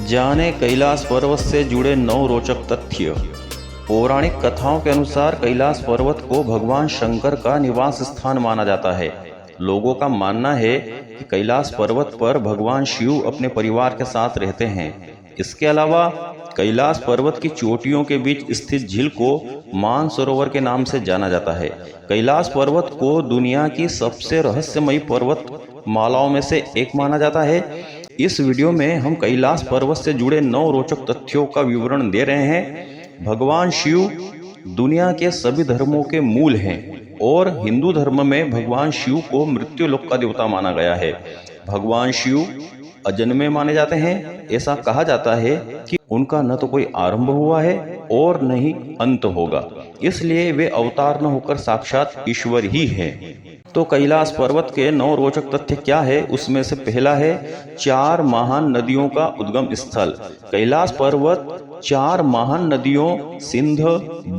जाने कैलाश पर्वत से जुड़े 9 रोचक तथ्य। पौराणिक कथाओं के अनुसार कैलाश पर्वत को भगवान शंकर का निवास स्थान माना जाता है। लोगों का मानना है कि कैलाश पर्वत पर भगवान शिव अपने परिवार के साथ रहते हैं। इसके अलावा कैलाश पर्वत की चोटियों के बीच स्थित झील को मानसरोवर के नाम से जाना जाता है। कैलाश पर्वत को दुनिया की सबसे रहस्यमयी पर्वत मालाओं में से एक माना जाता है। इस वीडियो में हम कैलाश पर्वत से जुड़े 9 रोचक तथ्यों का विवरण दे रहे हैं। भगवान शिव दुनिया के सभी धर्मों के मूल हैं और हिंदू धर्म में भगवान शिव को मृत्यु लोक का देवता माना गया है। भगवान शिव अजन्मे माने जाते हैं। ऐसा कहा जाता है कि उनका न तो कोई आरंभ हुआ है और न ही अंत होगा, इसलिए वे अवतार न होकर साक्षात ईश्वर ही हैं। तो कैलाश पर्वत के 9 रोचक तथ्य क्या है, उसमें से पहला है 4 महान नदियों का उद्गम स्थल। कैलाश पर्वत 4 महान नदियों सिंध,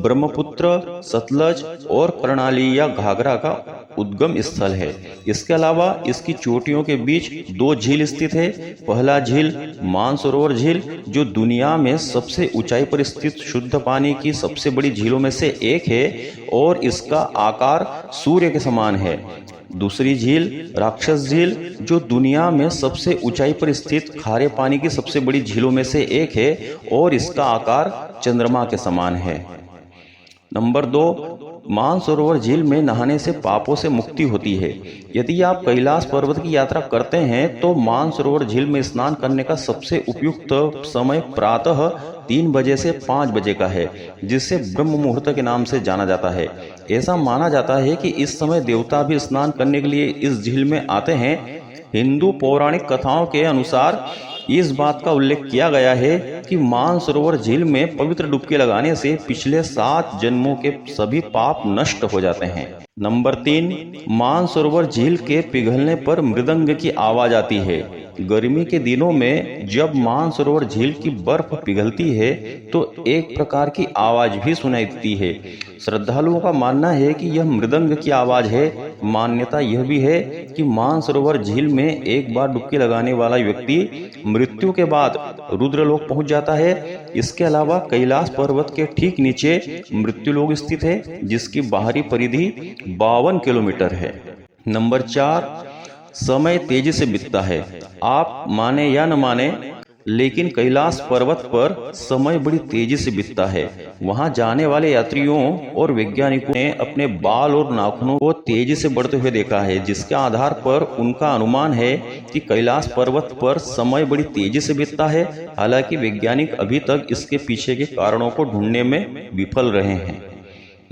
ब्रह्मपुत्र, सतलज और कर्णाली या घाघरा का उद्गम स्थल है। इसके अलावा इसकी चोटियों के बीच 2 झील स्थित है। पहला झील मानसरोवर झील, जो दुनिया में सबसे ऊंचाई पर स्थित शुद्ध पानी की सबसे बड़ी झीलों में से एक है और इसका आकार सूर्य के समान है। दूसरी झील राक्षस झील, जो दुनिया में सबसे ऊंचाई पर स्थित खारे पानी की सबसे बड़ी झीलों में से एक है और इसका आकार चंद्रमा के समान है। नंबर 2, मानसरोवर झील में नहाने से पापों से मुक्ति होती है। यदि आप कैलाश पर्वत की यात्रा करते हैं तो मानसरोवर झील में स्नान करने का सबसे उपयुक्त समय प्रातः 3 बजे से 5 बजे का है, जिसे ब्रह्म मुहूर्त के नाम से जाना जाता है। ऐसा माना जाता है कि इस समय देवता भी स्नान करने के लिए इस झील में आते हैं। हिंदू पौराणिक कथाओं के अनुसार इस बात का उल्लेख किया गया है कि मानसरोवर झील में पवित्र डुबकी लगाने से पिछले 7 जन्मों के सभी पाप नष्ट हो जाते हैं। नंबर 3, मानसरोवर झील के पिघलने पर मृदंग की आवाज आती है। गर्मी के दिनों में जब मानसरोवर झील की बर्फ पिघलती है तो एक प्रकार की आवाज भी सुनाई देती है। श्रद्धालुओं का मानना है कि यह मृदंग की आवाज है। मान्यता यह भी है कि मानसरोवर झील में एक बार डुबकी लगाने वाला व्यक्ति मृत्यु के बाद रुद्रलोक पहुंच जाता है। इसके अलावा कैलाश पर्वत के ठीक नीचे मृत्युलोक स्थित है, जिसकी बाहरी परिधि 52 किलोमीटर है। नंबर 4, समय तेजी से बीतता है। आप माने या न माने, लेकिन कैलाश पर्वत पर समय बड़ी तेजी से बीतता है। वहां जाने वाले यात्रियों और वैज्ञानिकों ने अपने बाल और नाखूनों को तेजी से बढ़ते हुए देखा है, जिसके आधार पर उनका अनुमान है कि कैलाश पर्वत पर समय बड़ी तेजी से बीतता है। हालांकि वैज्ञानिक अभी तक इसके पीछे के कारणों को ढूंढने में विफल रहे हैं।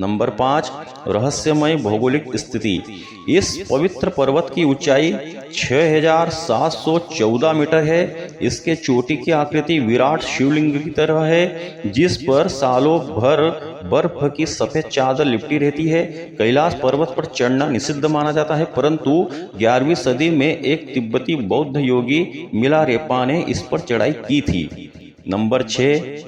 नंबर 5, रहस्यमय भौगोलिक स्थिति। इस पवित्र पर्वत की ऊंचाई 6714 मीटर है। इसके चोटी की आकृति विराट शिवलिंग की तरह है, जिस पर सालों भर बर्फ की सफेद चादर लिपटी रहती है। कैलाश पर्वत पर चढ़ना निषिद्ध माना जाता है, परंतु 11वीं सदी में एक तिब्बती बौद्ध योगी मिलारेपा ने इस पर चढ़ाई की थी। नंबर 6,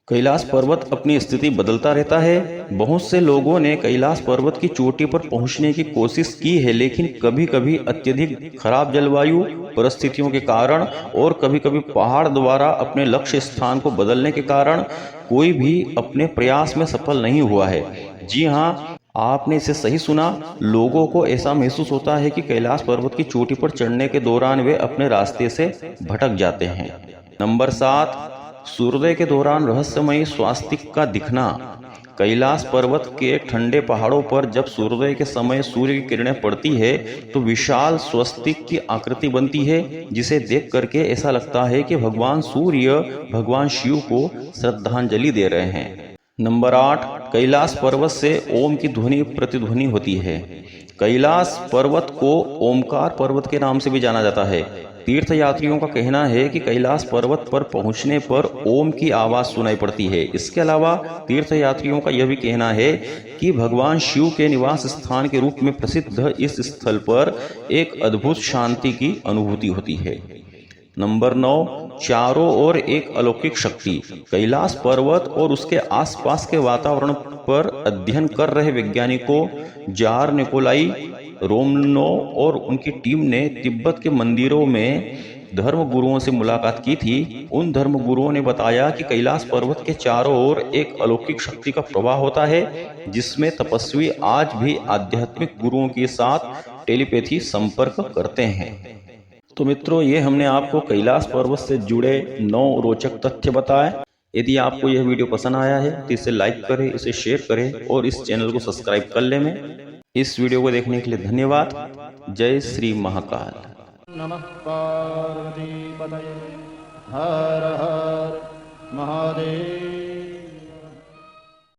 कैलाश पर्वत अपनी स्थिति बदलता रहता है। बहुत से लोगों ने कैलाश पर्वत की चोटी पर पहुंचने की कोशिश की है, लेकिन कभी कभी अत्यधिक खराब जलवायु परिस्थितियों के कारण और कभी कभी पहाड़ द्वारा अपने लक्ष्य स्थान को बदलने के कारण कोई भी अपने प्रयास में सफल नहीं हुआ है। जी हाँ, आपने इसे सही सुना। लोगों को ऐसा महसूस होता है कि कैलाश पर्वत की चोटी पर चढ़ने के दौरान वे अपने रास्ते से भटक जाते हैं। नंबर 7, सूर्योदय के दौरान रहस्यमयी स्वास्तिक का दिखना। कैलाश पर्वत के ठंडे पहाड़ों पर जब सूर्योदय के समय सूर्य की किरणें पड़ती है तो विशाल स्वस्तिक की आकृति बनती है, जिसे देख करके ऐसा लगता है कि भगवान सूर्य भगवान शिव को श्रद्धांजलि दे रहे हैं। नंबर 8, कैलाश पर्वत से ओम की ध्वनि प्रतिध्वनि होती है। कैलाश पर्वत को ओमकार पर्वत के नाम से भी जाना जाता है। तीर्थ यात्रियों का कहना है कि कैलाश पर्वत पर पहुंचने पर ओम की आवाज सुनाई पड़ती है। इसके अलावा तीर्थ यात्रियों का यह भी कहना है कि भगवान शिव के निवास स्थान के रूप में प्रसिद्ध इस स्थल पर एक अद्भुत शांति की अनुभूति होती है। नंबर 9, चारों ओर एक अलौकिक शक्ति। कैलाश पर्वत और उसके आसपास के वातावरण पर अध्ययन कर रहे वैज्ञानिकों जार निकोलाई रोमनोव और उनकी टीम ने तिब्बत के मंदिरों में धर्म गुरुओं से मुलाकात की थी, उन धर्म गुरुओं ने बताया कि कैलाश पर्वत के चारों ओर एक अलौकिक शक्ति का प्रवाह होता है, जिसमें तपस्वी आज भी आध्यात्मिक गुरुओं के साथ टेलीपैथी संपर्क करते हैं। तो मित्रों, ये हमने आपको कैलाश पर्वत से जुड़े 9 रोचक तथ्य बताए। यदि आपको यह वीडियो पसंद आया है तो इसे लाइक करें, इसे शेयर करें और इस चैनल को सब्सक्राइब कर लें। इस वीडियो को देखने के लिए धन्यवाद। जय श्री महाकाल। नमः पार्वती पतये हर हर महादेव।